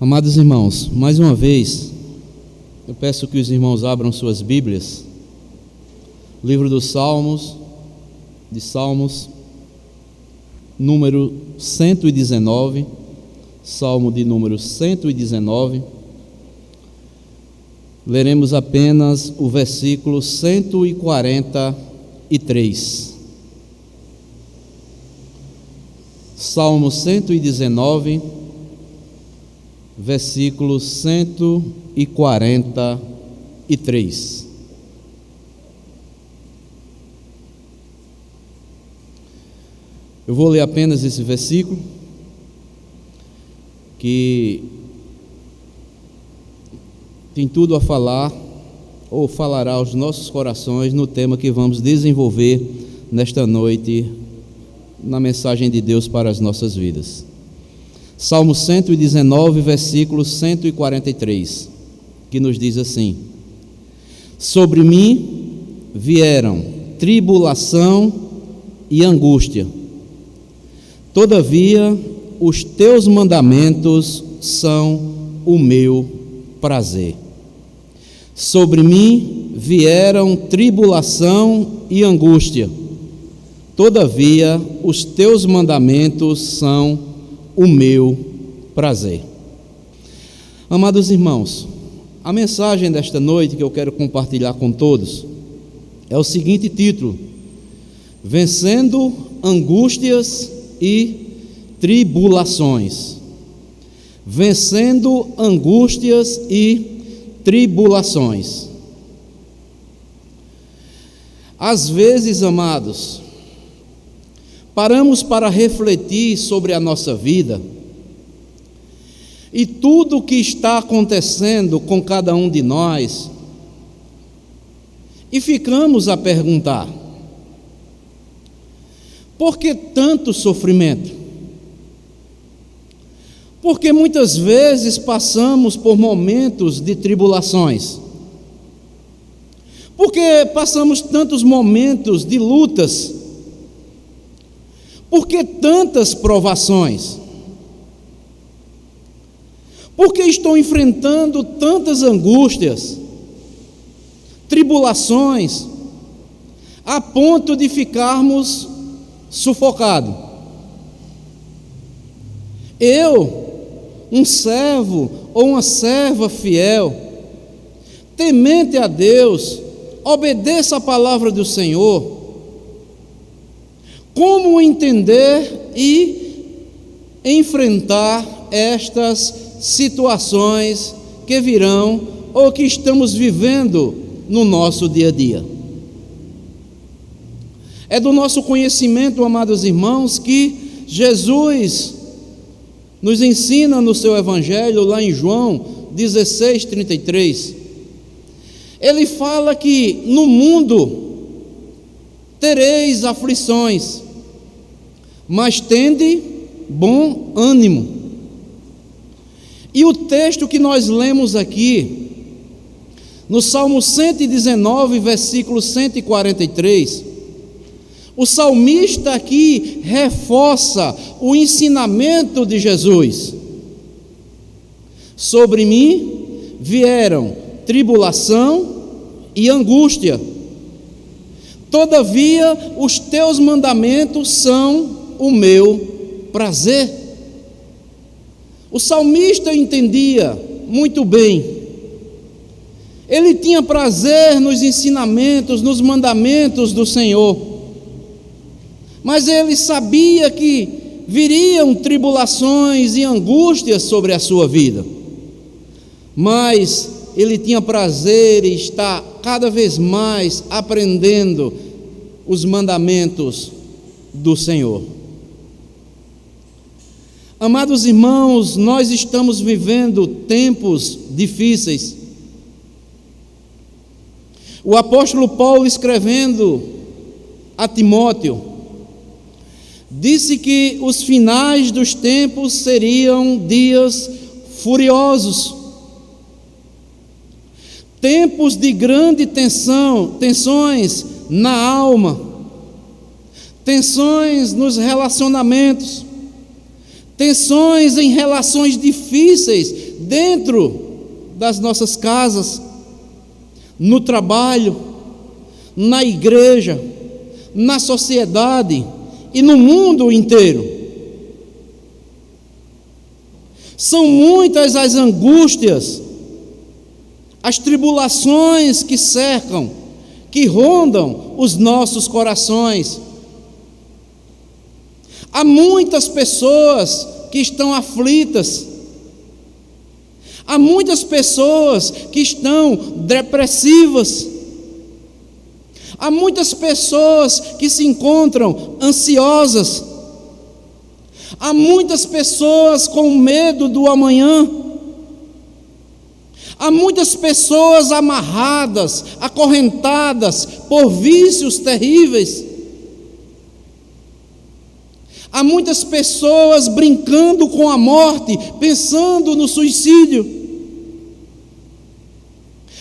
Amados irmãos, mais uma vez, eu peço que os irmãos abram suas Bíblias, livro dos Salmos, número 119, Salmo de número 119, leremos apenas o versículo 143. Salmo 119, versículo 143. Eu vou ler apenas esse versículo, que tem tudo a falar, ou falará aos nossos corações no tema que vamos desenvolver nesta noite, na mensagem de Deus para as nossas vidas. Salmo 119, versículo 143, que nos diz assim: sobre mim vieram tribulação e angústia, todavia os teus mandamentos são o meu prazer. Sobre mim vieram tribulação e angústia, todavia os teus mandamentos são o meu prazer. Amados irmãos, a mensagem desta noite que eu quero compartilhar com todos é o seguinte título: vencendo angústias e tribulações. Vencendo angústias e tribulações. Às vezes, amados, paramos para refletir sobre a nossa vida e tudo o que está acontecendo com cada um de nós, e ficamos a perguntar: por que tanto sofrimento? Porque muitas vezes passamos por momentos de tribulações. Porque passamos tantos momentos de lutas. Por que tantas provações? Por que estou enfrentando tantas angústias, tribulações, a ponto de ficarmos sufocados? Eu, um servo ou uma serva fiel, temente a Deus, obedeça a palavra do Senhor. Como entender e enfrentar estas situações que virão ou que estamos vivendo no nosso dia a dia? É do nosso conhecimento, amados irmãos, que Jesus nos ensina no seu Evangelho, lá em João 16:33. Ele fala que no mundo tereis aflições, mas tende bom ânimo. E o texto que nós lemos aqui, no Salmo 119, versículo 143, o salmista aqui reforça o ensinamento de Jesus. Sobre mim vieram tribulação e angústia, todavia os teus mandamentos são o meu prazer. O salmista entendia muito bem. Ele tinha prazer nos ensinamentos, nos mandamentos do Senhor. Mas ele sabia que viriam tribulações e angústias sobre a sua vida. Mas ele tinha prazer em estar cada vez mais aprendendo os mandamentos do Senhor. Amados irmãos, nós estamos vivendo tempos difíceis. O apóstolo Paulo, escrevendo a Timóteo, disse que os finais dos tempos seriam dias furiosos, tempos de grande tensões na alma, tensões nos relacionamentos, tensões em relações difíceis dentro das nossas casas, no trabalho, na igreja, na sociedade e no mundo inteiro. São muitas as angústias, as tribulações que cercam, que rondam os nossos corações. Há muitas pessoas que estão aflitas, há muitas pessoas que estão depressivas, há muitas pessoas que se encontram ansiosas, há muitas pessoas com medo do amanhã, há muitas pessoas amarradas, acorrentadas por vícios terríveis, há muitas pessoas brincando com a morte, pensando no suicídio.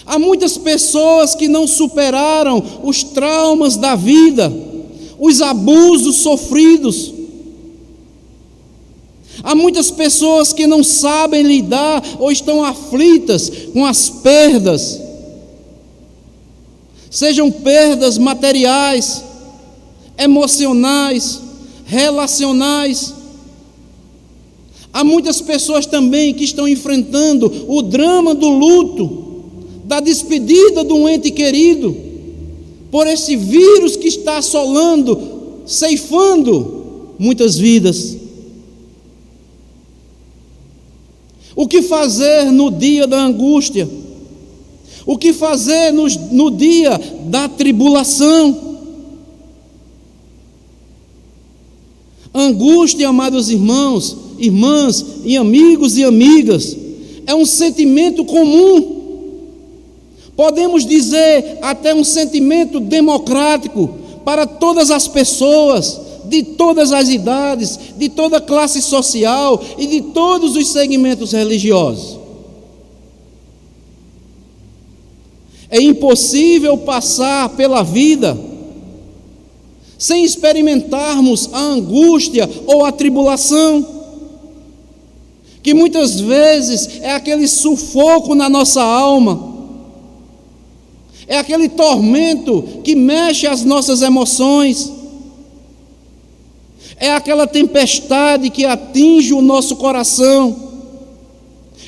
Há muitas pessoas que não superaram os traumas da vida, os abusos sofridos. Há muitas pessoas que não sabem lidar ou estão aflitas com as perdas, sejam perdas materiais, emocionais, relacionais. Há muitas pessoas também que estão enfrentando o drama do luto, da despedida de um ente querido, por esse vírus que está assolando, ceifando muitas vidas. O que fazer no dia da angústia? O que fazer no dia da tribulação? Angústia, amados irmãos, irmãs e amigos e amigas, é um sentimento comum. Podemos dizer até um sentimento democrático para todas as pessoas, de todas as idades, de toda classe social e de todos os segmentos religiosos. É impossível passar pela vida sem experimentarmos a angústia ou a tribulação, que muitas vezes é aquele sufoco na nossa alma, é aquele tormento que mexe as nossas emoções, é aquela tempestade que atinge o nosso coração,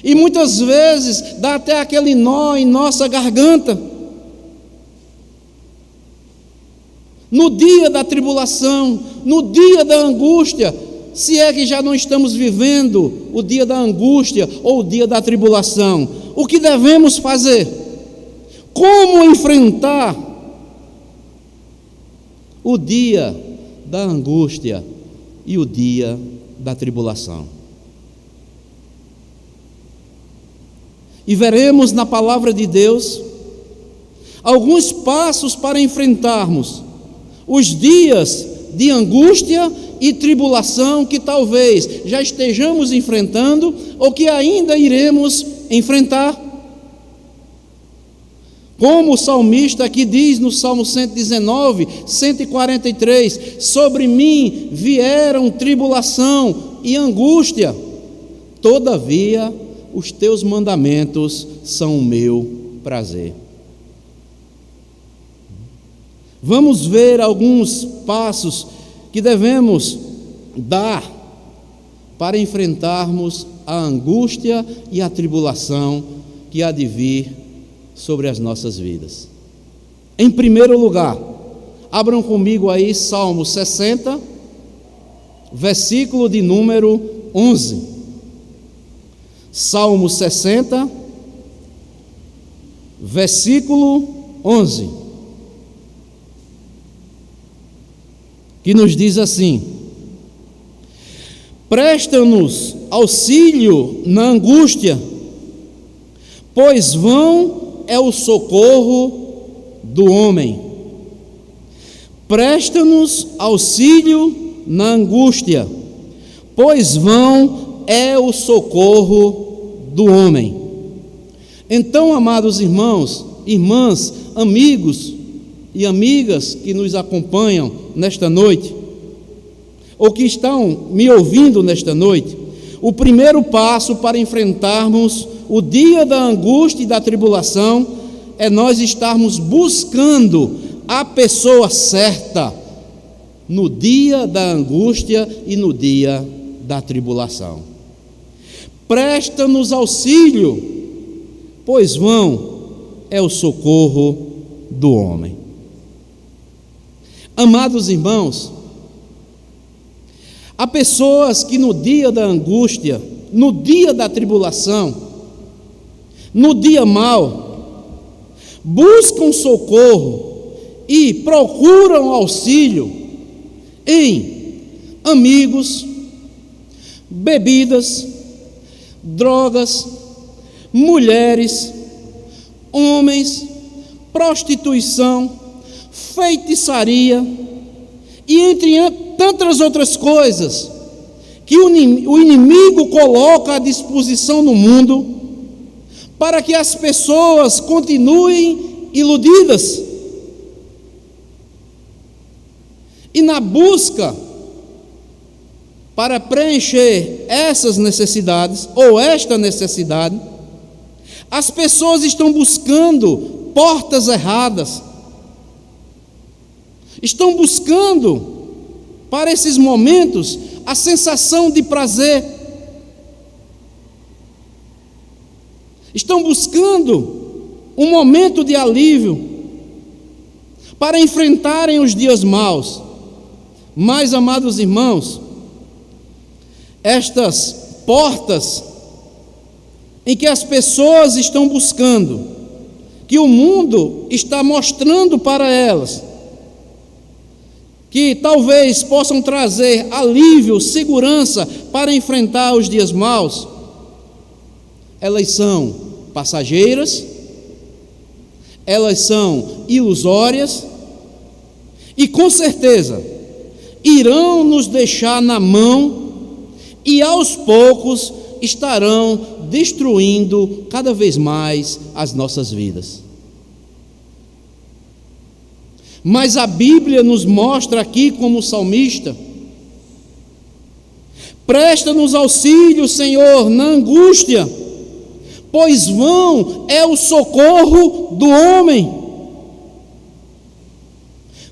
e muitas vezes dá até aquele nó em nossa garganta. No dia da tribulação, no dia da angústia, se é que já não estamos vivendo o dia da angústia ou o dia da tribulação, o que devemos fazer? Como enfrentar o dia da angústia e o dia da tribulação? E veremos na palavra de Deus alguns passos para enfrentarmos os dias de angústia e tribulação que talvez já estejamos enfrentando ou que ainda iremos enfrentar. Como o salmista aqui diz no Salmo 119, 143, sobre mim vieram tribulação e angústia, todavia os teus mandamentos são o meu prazer. Vamos ver alguns passos que devemos dar para enfrentarmos a angústia e a tribulação que há de vir sobre as nossas vidas. Em primeiro lugar, abram comigo aí Salmo 60, versículo de número 11. Salmo 60, versículo 11, que nos diz assim: presta-nos auxílio na angústia, pois vão é o socorro do homem. Presta-nos auxílio na angústia, pois vão é o socorro do homem. Então, amados irmãos, irmãs, amigos e amigas que nos acompanham nesta noite, ou que estão me ouvindo nesta noite, o primeiro passo para enfrentarmos o dia da angústia e da tribulação é nós estarmos buscando a pessoa certa no dia da angústia e no dia da tribulação. Presta-nos auxílio, pois vão é o socorro do homem. Amados irmãos, há pessoas que no dia da angústia, no dia da tribulação, no dia mau, buscam socorro e procuram auxílio em amigos, bebidas, drogas, mulheres, homens, prostituição, feitiçaria e entre tantas outras coisas que o inimigo coloca à disposição no mundo para que as pessoas continuem iludidas. E na busca para preencher essas necessidades, ou esta necessidade, as pessoas estão buscando portas erradas, estão buscando para esses momentos a sensação de prazer, estão buscando um momento de alívio para enfrentarem os dias maus. Mas, amados irmãos, estas portas em que as pessoas estão buscando, que o mundo está mostrando para elas, que talvez possam trazer alívio, segurança para enfrentar os dias maus, elas são passageiras, elas são ilusórias e com certeza irão nos deixar na mão e aos poucos estarão destruindo cada vez mais as nossas vidas. Mas a Bíblia nos mostra aqui como salmista: presta-nos auxílio, Senhor, na angústia, pois vão é o socorro do homem.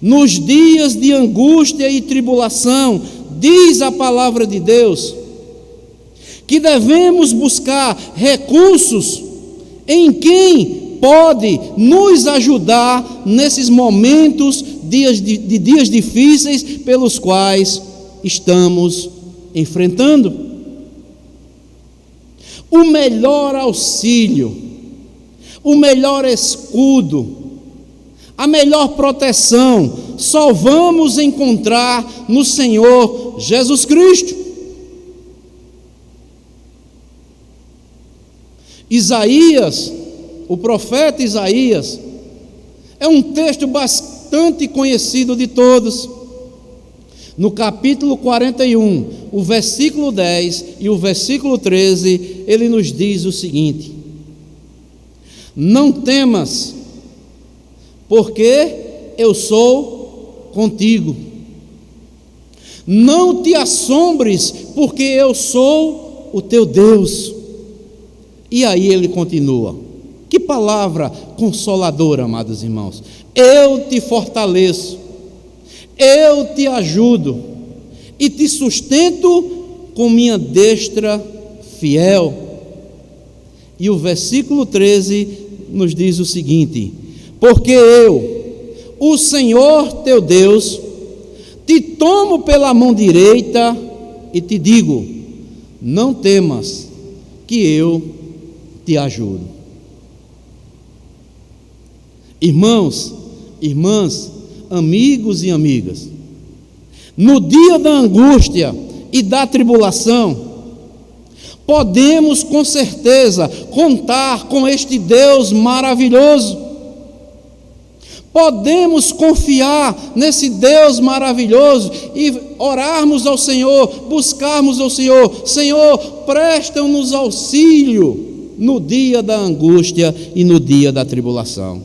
Nos dias de angústia e tribulação, diz a palavra de Deus, que devemos buscar recursos em quem pode nos ajudar nesses momentos, dias difíceis pelos quais estamos enfrentando. O melhor auxílio, o melhor escudo, a melhor proteção só vamos encontrar no Senhor Jesus Cristo. Isaías, o profeta Isaías, é um texto bastante conhecido de todos. No capítulo 41, o versículo 10 e o versículo 13, ele nos diz o seguinte: não temas, porque eu sou contigo. Não te assombres, porque eu sou o teu Deus. E aí ele continua. Que palavra consoladora, amados irmãos. Eu te fortaleço, eu te ajudo e te sustento com minha destra fiel. E o versículo 13 nos diz o seguinte: porque eu, o Senhor teu Deus, te tomo pela mão direita e te digo: não temas, que eu te ajudo. Irmãos, irmãs, amigos e amigas, no dia da angústia e da tribulação, podemos com certeza contar com este Deus maravilhoso. Podemos confiar nesse Deus maravilhoso e orarmos ao Senhor, buscarmos ao Senhor: Senhor, presta-nos auxílio no dia da angústia e no dia da tribulação.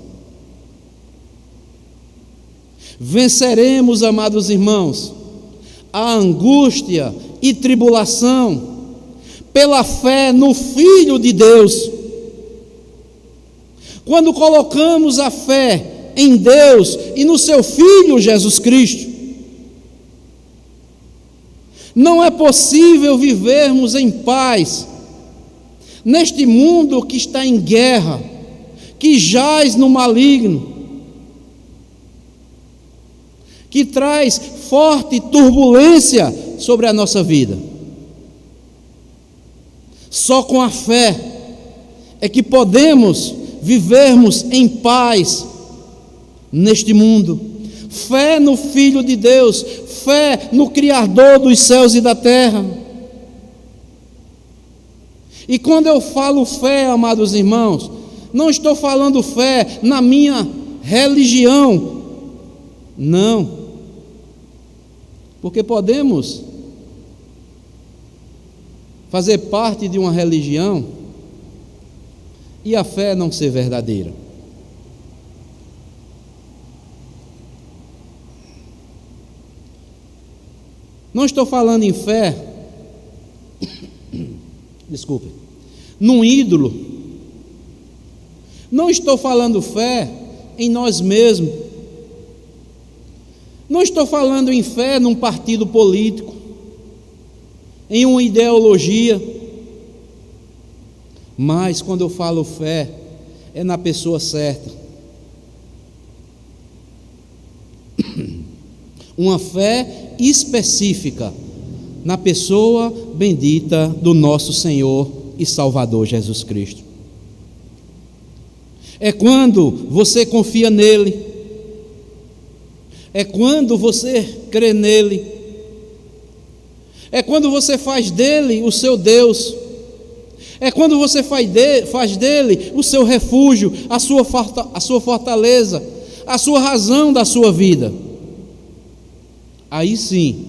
Venceremos, amados irmãos, a angústia e tribulação pela fé no Filho de Deus. Quando colocamos a fé em Deus e no seu Filho Jesus Cristo, não é possível vivermos em paz neste mundo que está em guerra, que jaz no maligno, que traz forte turbulência sobre a nossa vida. Só com a fé é que podemos vivermos em paz neste mundo. Fé no Filho de Deus, fé no Criador dos céus e da terra. E quando eu falo fé, amados irmãos, não estou falando fé na minha religião, não, porque podemos fazer parte de uma religião e a fé não ser verdadeira. Não estou falando em fé, desculpe, num ídolo. Não estou falando fé em nós mesmos. Não estou falando em fé num partido político, em uma ideologia. Mas quando eu falo fé, é na pessoa certa. Uma fé específica na pessoa bendita do nosso Senhor e Salvador Jesus Cristo. É quando você confia nele, é quando você crê nele, é quando você faz dele o seu Deus, é quando você faz dele o seu refúgio, a sua fortaleza, a sua razão da sua vida. Aí sim,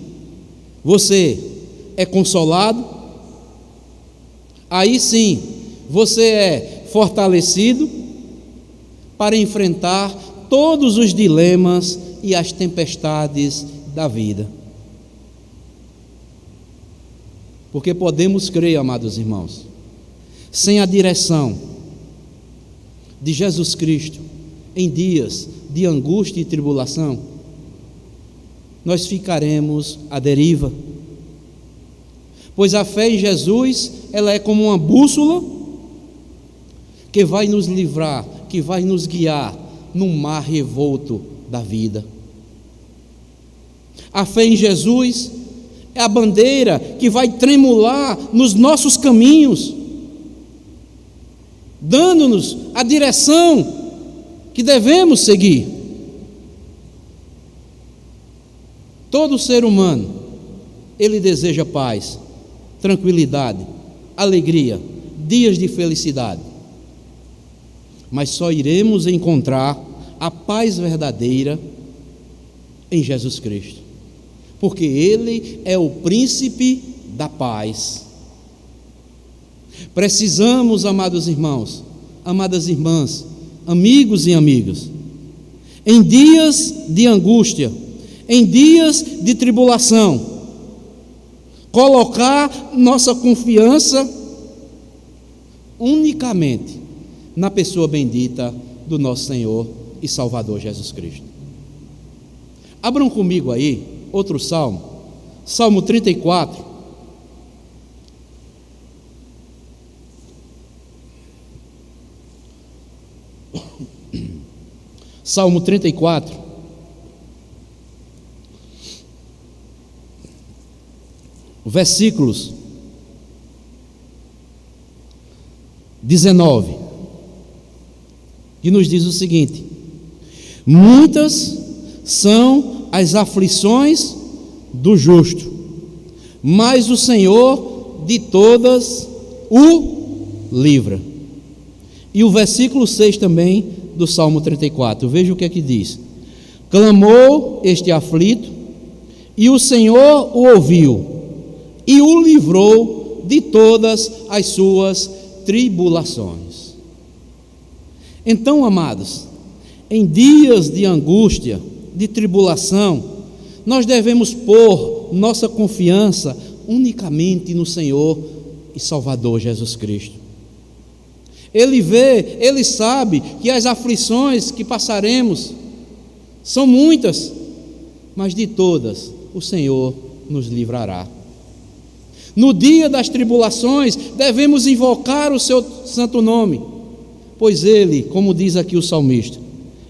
você é consolado, aí sim, você é fortalecido para enfrentar todos os dilemas e as tempestades da vida. Porque podemos crer, amados irmãos, sem a direção de Jesus Cristo em dias de angústia e tribulação, nós ficaremos à deriva. Pois a fé em Jesus, ela é como uma bússola que vai nos livrar, que vai nos guiar no mar revolto da vida. A fé em Jesus é a bandeira que vai tremular nos nossos caminhos, dando-nos a direção que devemos seguir. Todo ser humano, ele deseja paz, tranquilidade, alegria, dias de felicidade. Mas só iremos encontrar a paz verdadeira em Jesus Cristo, porque Ele é o príncipe da paz. Precisamos, amados irmãos, amadas irmãs, amigos e amigas, em dias de angústia, em dias de tribulação, colocar nossa confiança unicamente na pessoa bendita do nosso Senhor e Salvador Jesus Cristo. Abram comigo aí outro salmo, Salmo 34. Salmo 34. Versículos 19, que nos diz o seguinte: muitas são as aflições do justo, mas o Senhor de todas o livra. E o versículo 6 também do Salmo 34, veja o que é que diz: clamou este aflito, e o Senhor o ouviu, e o livrou de todas as suas tribulações. Então, amados, em dias de angústia, de tribulação, nós devemos pôr nossa confiança unicamente no Senhor e Salvador Jesus Cristo. Ele vê, Ele sabe que as aflições que passaremos são muitas, mas de todas o Senhor nos livrará. No dia das tribulações, devemos invocar o seu santo nome, pois Ele, como diz aqui o salmista,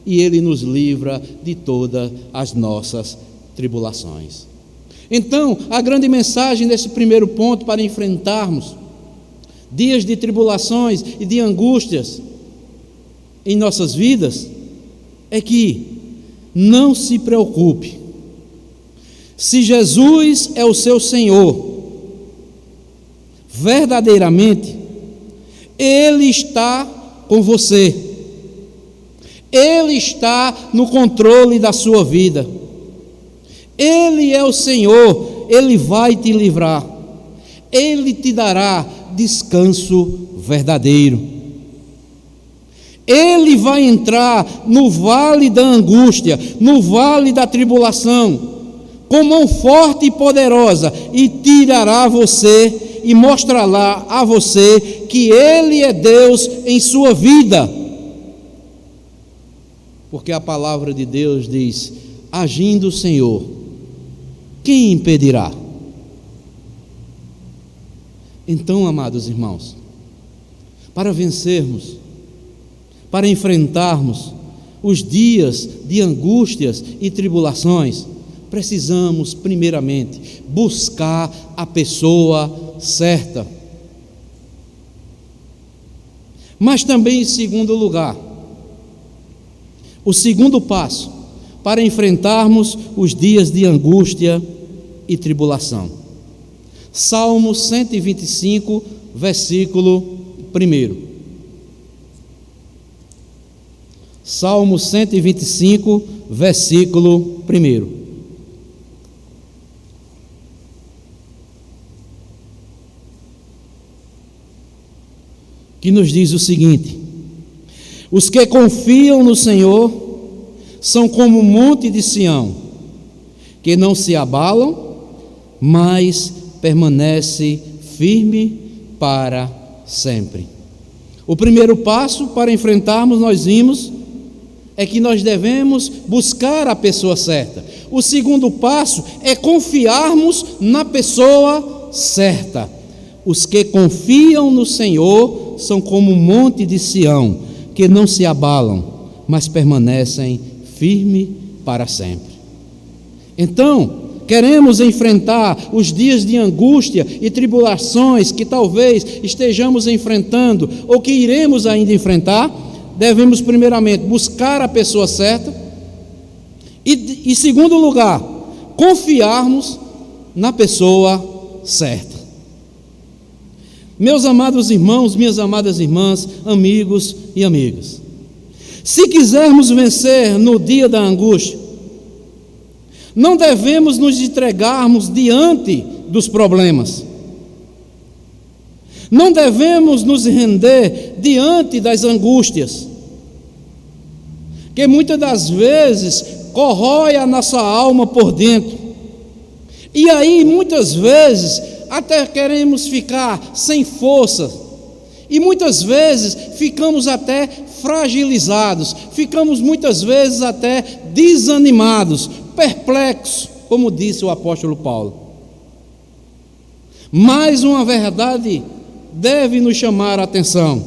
e Ele nos livra de todas as nossas tribulações. Então, a grande mensagem desse primeiro ponto para enfrentarmos dias de tribulações e de angústias em nossas vidas é que não se preocupe. Se Jesus é o seu Senhor, verdadeiramente, Ele está com você. Ele está no controle da sua vida. Ele é o Senhor, Ele vai te livrar. Ele te dará descanso verdadeiro. Ele vai entrar no vale da angústia, no vale da tribulação, com mão forte e poderosa, e tirará você e mostrará a você que Ele é Deus em sua vida. Porque a palavra de Deus diz: agindo o Senhor, quem impedirá? Então, amados irmãos, para vencermos, para enfrentarmos os dias de angústias e tribulações, precisamos, primeiramente, buscar a pessoa certa. Mas também, em segundo lugar, o segundo passo para enfrentarmos os dias de angústia e tribulação. Salmo 125, versículo 1. Salmo 125, versículo 1. Que nos diz o seguinte: os que confiam no Senhor são como o monte de Sião, que não se abalam, mas permanece firme para sempre. O primeiro passo para enfrentarmos, nós vimos, é que nós devemos buscar a pessoa certa. O segundo passo é confiarmos na pessoa certa. Os que confiam no Senhor são como o monte de Sião, que não se abalam, mas permanecem firmes para sempre. Então, queremos enfrentar os dias de angústia e tribulações que talvez estejamos enfrentando ou que iremos ainda enfrentar, devemos primeiramente buscar a pessoa certa e, em segundo lugar, confiarmos na pessoa certa. Meus amados irmãos, minhas amadas irmãs, amigos e amigas, se quisermos vencer no dia da angústia, não devemos nos entregarmos diante dos problemas. Não devemos nos render diante das angústias, que muitas das vezes corrói a nossa alma por dentro. E aí, muitas vezes, até queremos ficar sem força. E muitas vezes ficamos até fragilizados, ficamos muitas vezes até desanimados, perplexos, como disse o apóstolo Paulo. Mais uma verdade deve nos chamar a atenção.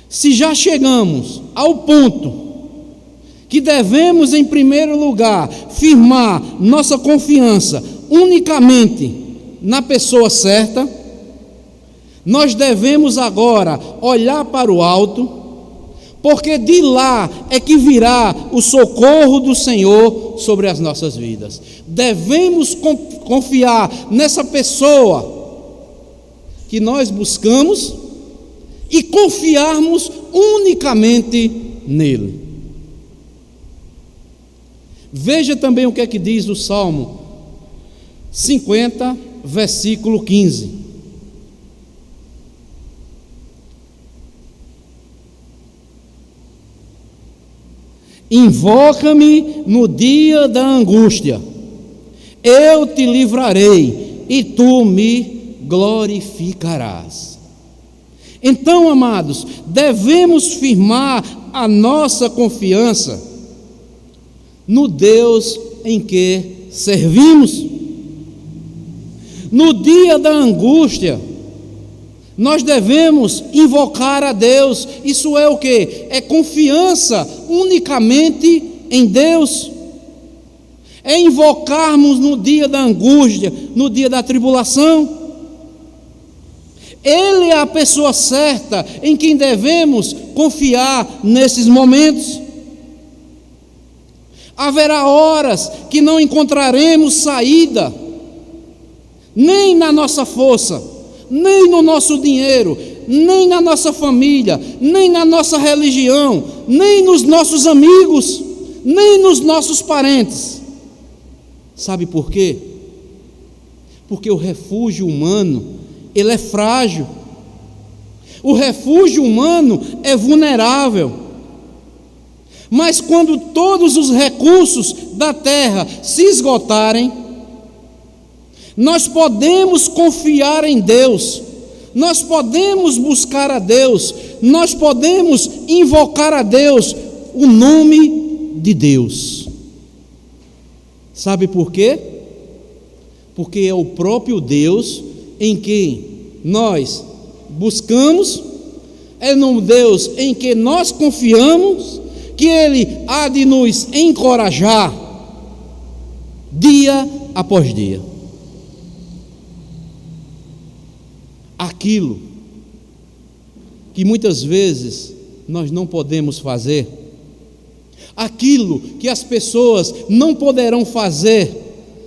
Se já chegamos ao ponto que devemos, em primeiro lugar, firmar nossa confiança unicamente na pessoa certa, nós devemos agora olhar para o alto, porque de lá é que virá o socorro do Senhor sobre as nossas vidas. Devemos confiar nessa pessoa que nós buscamos e confiarmos unicamente nele. Veja também o que é que diz o Salmo 50, versículo 15. Invoca-me no dia da angústia, eu te livrarei e tu me glorificarás. Então, amados, devemos firmar a nossa confiança no Deus em que servimos. No dia da angústia, nós devemos invocar a Deus. Isso é o quê? É confiança unicamente em Deus. É invocarmos no dia da angústia, no dia da tribulação. Ele é a pessoa certa em quem devemos confiar nesses momentos. Haverá horas que não encontraremos saída, nem na nossa força, nem no nosso dinheiro, nem na nossa família, nem na nossa religião, nem nos nossos amigos, nem nos nossos parentes. Sabe por quê? Porque o refúgio humano, ele é frágil. O refúgio humano é vulnerável. Mas quando todos os recursos da terra se esgotarem, nós podemos confiar em Deus, nós podemos buscar a Deus, nós podemos invocar a Deus, o nome de Deus. Sabe por quê? Porque é o próprio Deus em quem nós buscamos, é no Deus em que nós confiamos, que Ele há de nos encorajar dia após dia. Aquilo que muitas vezes nós não podemos fazer, aquilo que as pessoas não poderão fazer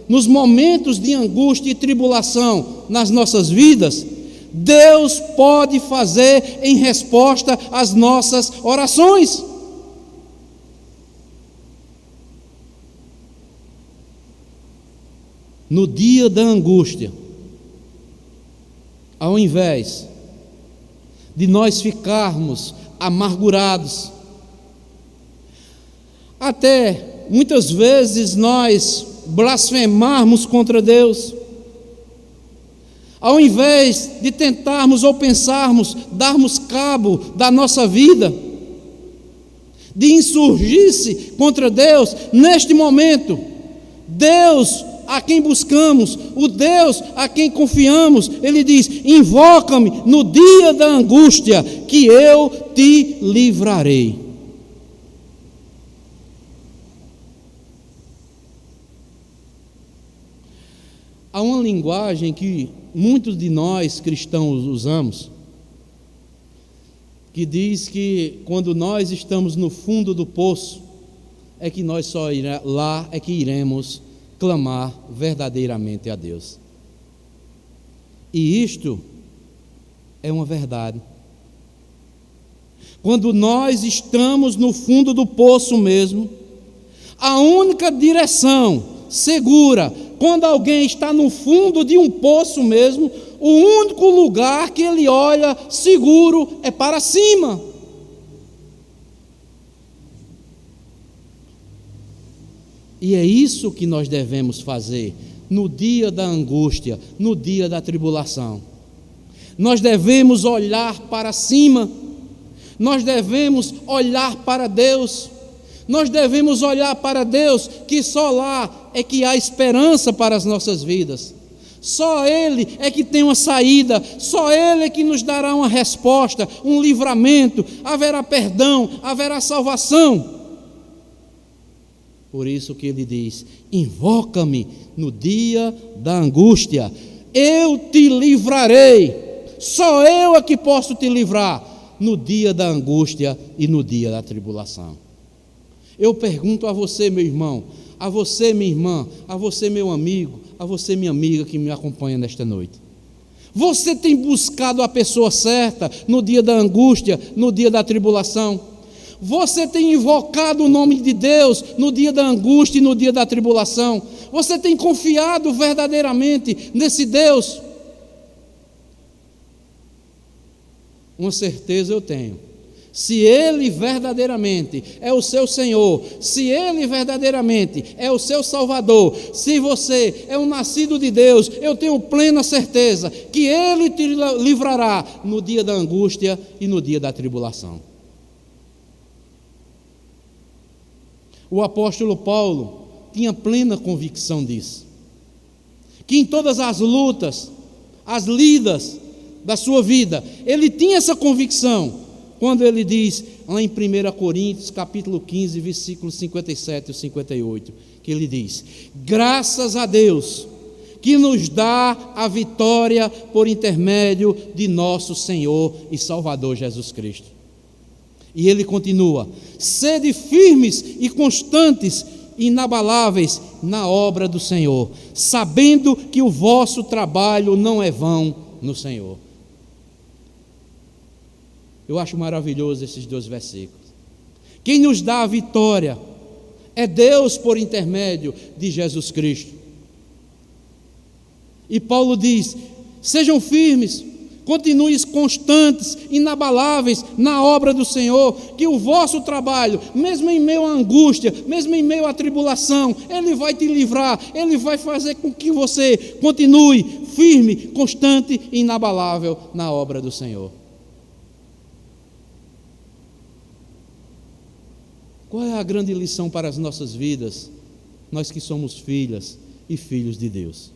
nos momentos de angústia e tribulação nas nossas vidas, Deus pode fazer em resposta às nossas orações. No dia da angústia, ao invés de nós ficarmos amargurados, até muitas vezes nós blasfemarmos contra Deus, ao invés de tentarmos ou pensarmos darmos cabo da nossa vida, de insurgir-se contra Deus, neste momento, Deus a quem buscamos, o Deus a quem confiamos, Ele diz: invoca-me no dia da angústia, que eu te livrarei. Há uma linguagem que muitos de nós cristãos usamos, que diz que quando nós estamos no fundo do poço, é que nós só lá é que iremos clamar verdadeiramente a Deus. E isto é uma verdade. Quando nós estamos no fundo do poço mesmo, a única direção segura, quando alguém está no fundo de um poço mesmo, o único lugar que ele olha seguro é para cima. E é isso que nós devemos fazer no dia da angústia, no dia da tribulação. Nós devemos olhar para cima, nós devemos olhar para Deus, nós devemos olhar para Deus, que só lá é que há esperança para as nossas vidas. Só Ele é que tem uma saída, só Ele é que nos dará uma resposta, um livramento, haverá perdão, haverá salvação. Por isso que Ele diz: invoca-me no dia da angústia, eu te livrarei. Só eu é que posso te livrar no dia da angústia e no dia da tribulação. Eu pergunto a você, meu irmão, a você, minha irmã, a você, meu amigo, a você, minha amiga que me acompanha nesta noite: você tem buscado a pessoa certa no dia da angústia, no dia da tribulação? Você tem invocado o nome de Deus no dia da angústia e no dia da tribulação? Você tem confiado verdadeiramente nesse Deus? Uma certeza eu tenho, Se Ele verdadeiramente é o seu Senhor, se Ele verdadeiramente é o seu Salvador, se você é um nascido de Deus, eu tenho plena certeza que Ele te livrará no dia da angústia e no dia da tribulação. O apóstolo Paulo tinha plena convicção disso, que em todas as lutas, as lidas da sua vida, ele tinha essa convicção, quando ele diz, lá em 1 Coríntios, capítulo 15, versículos 57 e 58, que ele diz: graças a Deus, que nos dá a vitória por intermédio de nosso Senhor e Salvador Jesus Cristo. E ele continua: sede firmes e constantes, inabaláveis na obra do Senhor, sabendo que o vosso trabalho não é vão no Senhor. Eu acho maravilhoso esses dois versículos. Quem nos dá a vitória é Deus por intermédio de Jesus Cristo. E Paulo diz: sejam firmes, continuem constantes, inabaláveis na obra do Senhor, que o vosso trabalho, mesmo em meio à angústia, mesmo em meio à tribulação, Ele vai te livrar, Ele vai fazer com que você continue firme, constante e inabalável na obra do Senhor. Qual é a grande lição para as nossas vidas, nós que somos filhas e filhos de Deus?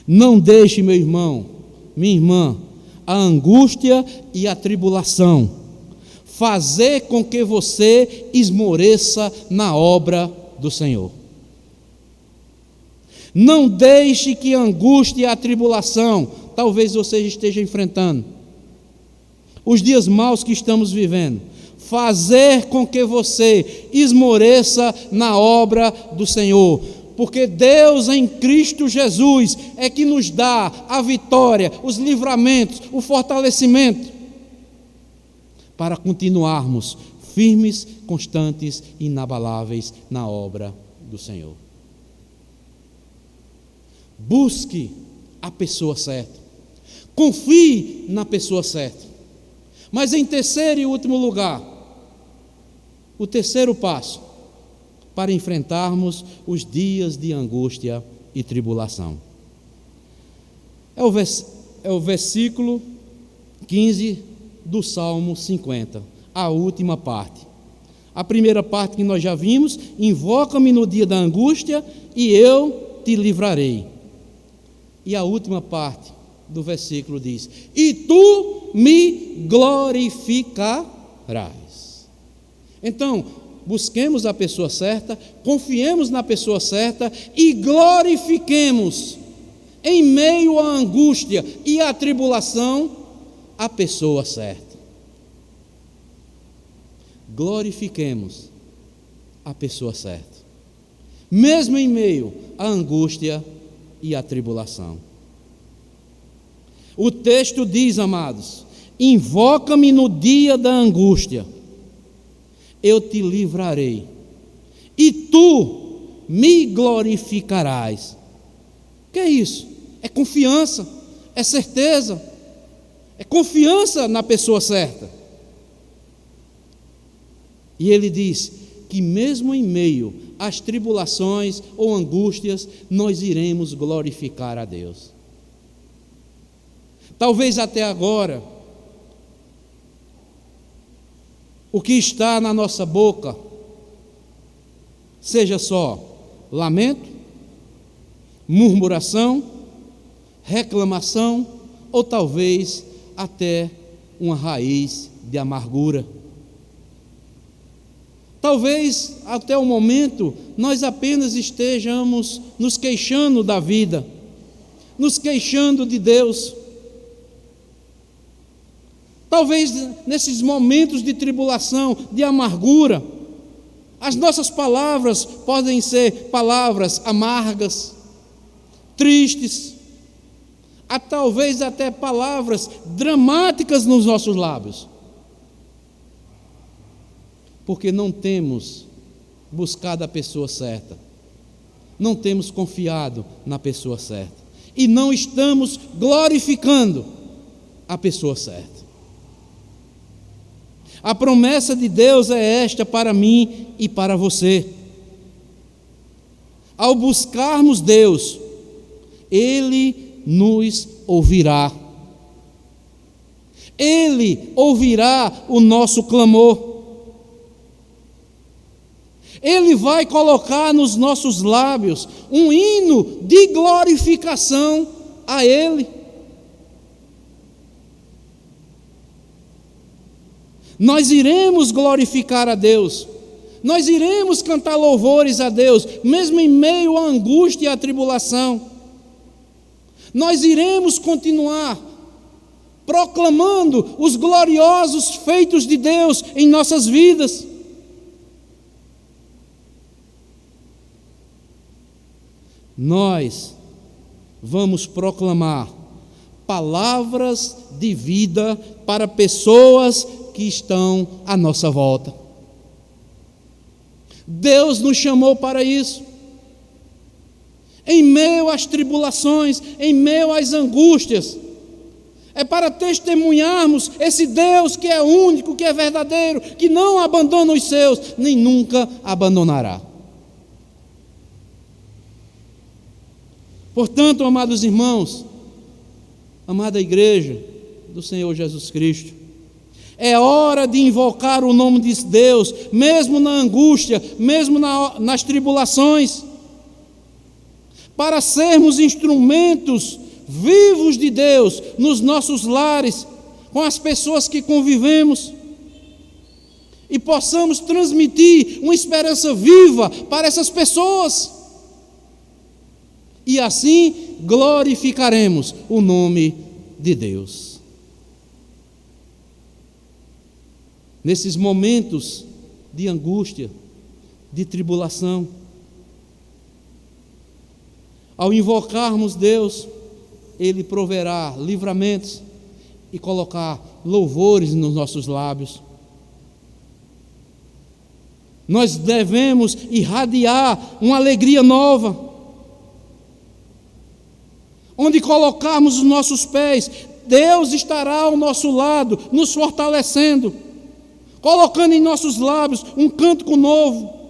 Não deixe, meu irmão, minha irmã, a angústia e a tribulação fazer com que você esmoreça na obra do Senhor. Não deixe que a angústia e a tribulação, talvez você esteja enfrentando, os dias maus que estamos vivendo, fazer com que você esmoreça na obra do Senhor, porque Deus em Cristo Jesus é que nos dá a vitória, os livramentos, o fortalecimento, para continuarmos firmes, constantes e inabaláveis na obra do Senhor. Busque a pessoa certa, confie na pessoa certa, mas em terceiro e último lugar, o terceiro passo para enfrentarmos os dias de angústia e tribulação é o versículo 15 do Salmo 50, a última parte. A primeira parte que nós já vimos: invoca-me no dia da angústia e eu te livrarei. E a última parte do versículo diz: e tu me glorificarás. Então, busquemos a pessoa certa, confiemos na pessoa certa e glorifiquemos, em meio à angústia e à tribulação, a pessoa certa. Glorifiquemos a pessoa certa, mesmo em meio à angústia e à tribulação. O texto diz, amados: invoca-me no dia da angústia, eu te livrarei, e tu me glorificarás. O que é isso? É confiança, é certeza, é confiança na pessoa certa. E ele diz que mesmo em meio às tribulações ou angústias, nós iremos glorificar a Deus. Talvez até agora, o que está na nossa boca seja só lamento, murmuração, reclamação, ou talvez até uma raiz de amargura. Talvez até o momento nós apenas estejamos nos queixando da vida, nos queixando de Deus. Talvez nesses momentos de tribulação, de amargura, as nossas palavras podem ser palavras amargas, tristes, talvez até palavras dramáticas nos nossos lábios, porque não temos buscado a pessoa certa, não temos confiado na pessoa certa e não estamos glorificando a pessoa certa. A promessa de Deus é esta para mim e para você. Ao buscarmos Deus, Ele nos ouvirá. Ele ouvirá o nosso clamor. Ele vai colocar nos nossos lábios um hino de glorificação a Ele. Nós iremos glorificar a Deus. Nós iremos cantar louvores a Deus, mesmo em meio à angústia e à tribulação. Nós iremos continuar proclamando os gloriosos feitos de Deus em nossas vidas. Nós vamos proclamar palavras de vida para pessoas que estão à nossa volta. Deus nos chamou para isso. Em meio às tribulações, em meio às angústias, é para testemunharmos esse Deus que é único, que é verdadeiro, que não abandona os seus, nem nunca abandonará. Portanto, amados irmãos, amada igreja do Senhor Jesus Cristo, é hora de invocar o nome de Deus, mesmo na angústia, mesmo nas tribulações, para sermos instrumentos vivos de Deus nos nossos lares, com as pessoas que convivemos, e possamos transmitir uma esperança viva para essas pessoas. E assim glorificaremos o nome de Deus. Nesses momentos de angústia, de tribulação, ao invocarmos Deus, Ele proverá livramentos e colocar louvores nos nossos lábios. Nós devemos irradiar uma alegria nova. Onde colocarmos os nossos pés, Deus estará ao nosso lado, nos fortalecendo, colocando em nossos lábios um cântico novo.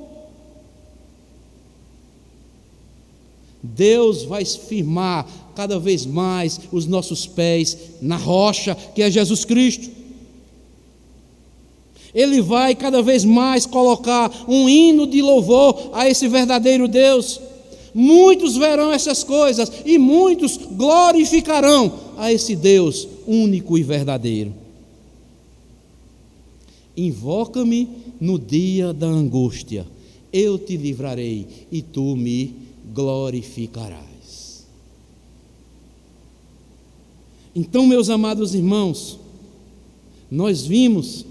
Deus vai firmar cada vez mais os nossos pés na rocha, que é Jesus Cristo. Ele vai cada vez mais colocar um hino de louvor a esse verdadeiro Deus. Muitos verão essas coisas e muitos glorificarão a esse Deus único e verdadeiro. Invoca-me no dia da angústia, eu te livrarei e tu me glorificarás. Então, meus amados irmãos, nós vimos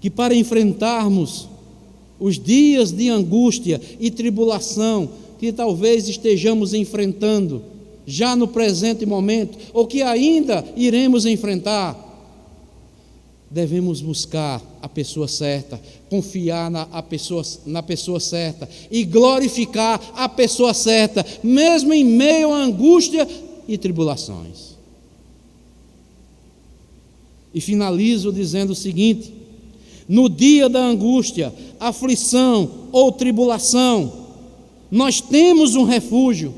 que para enfrentarmos os dias de angústia e tribulação que talvez estejamos enfrentando já no presente momento, ou que ainda iremos enfrentar, devemos buscar a pessoa certa, confiar na pessoa certa e glorificar a pessoa certa, mesmo em meio à angústia e tribulações. E finalizo dizendo o seguinte: no dia da angústia, aflição ou tribulação, nós temos um refúgio,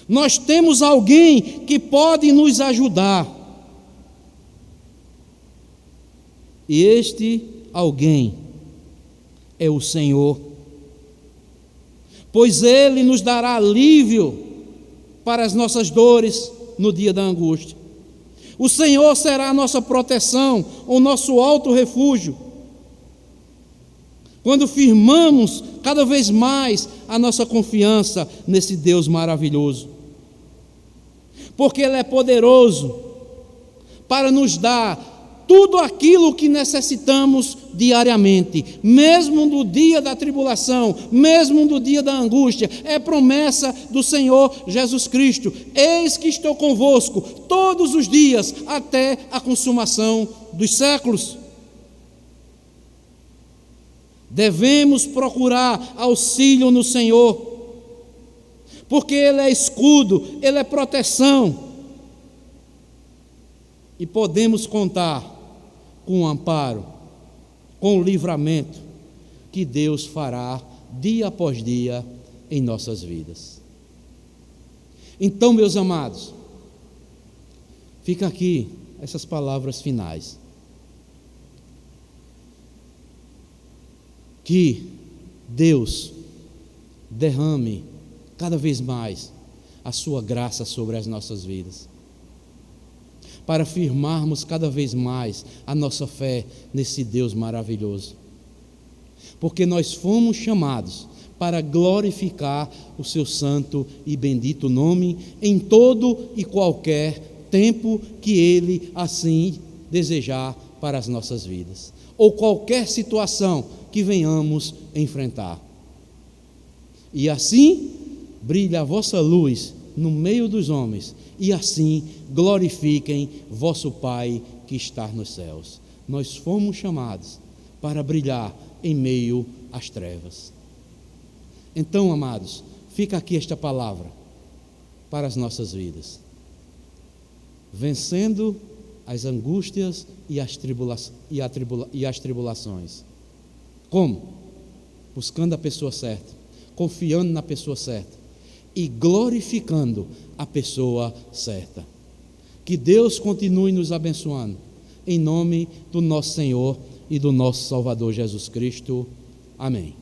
nós temos alguém que pode nos ajudar. E este alguém é o Senhor, pois Ele nos dará alívio para as nossas dores no dia da angústia. O Senhor será a nossa proteção, o nosso alto refúgio, quando firmamos cada vez mais a nossa confiança nesse Deus maravilhoso. Porque Ele é poderoso para nos dar tudo aquilo que necessitamos diariamente, mesmo no dia da tribulação, mesmo no dia da angústia. É promessa do Senhor Jesus Cristo: eis que estou convosco todos os dias até a consumação dos séculos. Devemos procurar auxílio no Senhor, porque Ele é escudo, Ele é proteção, e podemos contar com o amparo, com o livramento que Deus fará dia após dia em nossas vidas. Então, meus amados, fica aqui essas palavras finais. Que Deus derrame cada vez mais a sua graça sobre as nossas vidas, para firmarmos cada vez mais a nossa fé nesse Deus maravilhoso, porque nós fomos chamados para glorificar o seu santo e bendito nome em todo e qualquer tempo que Ele assim desejar para as nossas vidas, ou qualquer situação que venhamos enfrentar. E assim brilhe a vossa luz no meio dos homens, e assim glorifiquem vosso Pai que está nos céus. Nós fomos chamados para brilhar em meio às trevas. Então, amados, fica aqui esta palavra para as nossas vidas. Vencendo as angústias e as tribulações. Como? Buscando a pessoa certa, confiando na pessoa certa e glorificando a pessoa certa. Que Deus continue nos abençoando, em nome do nosso Senhor e do nosso Salvador Jesus Cristo. Amém.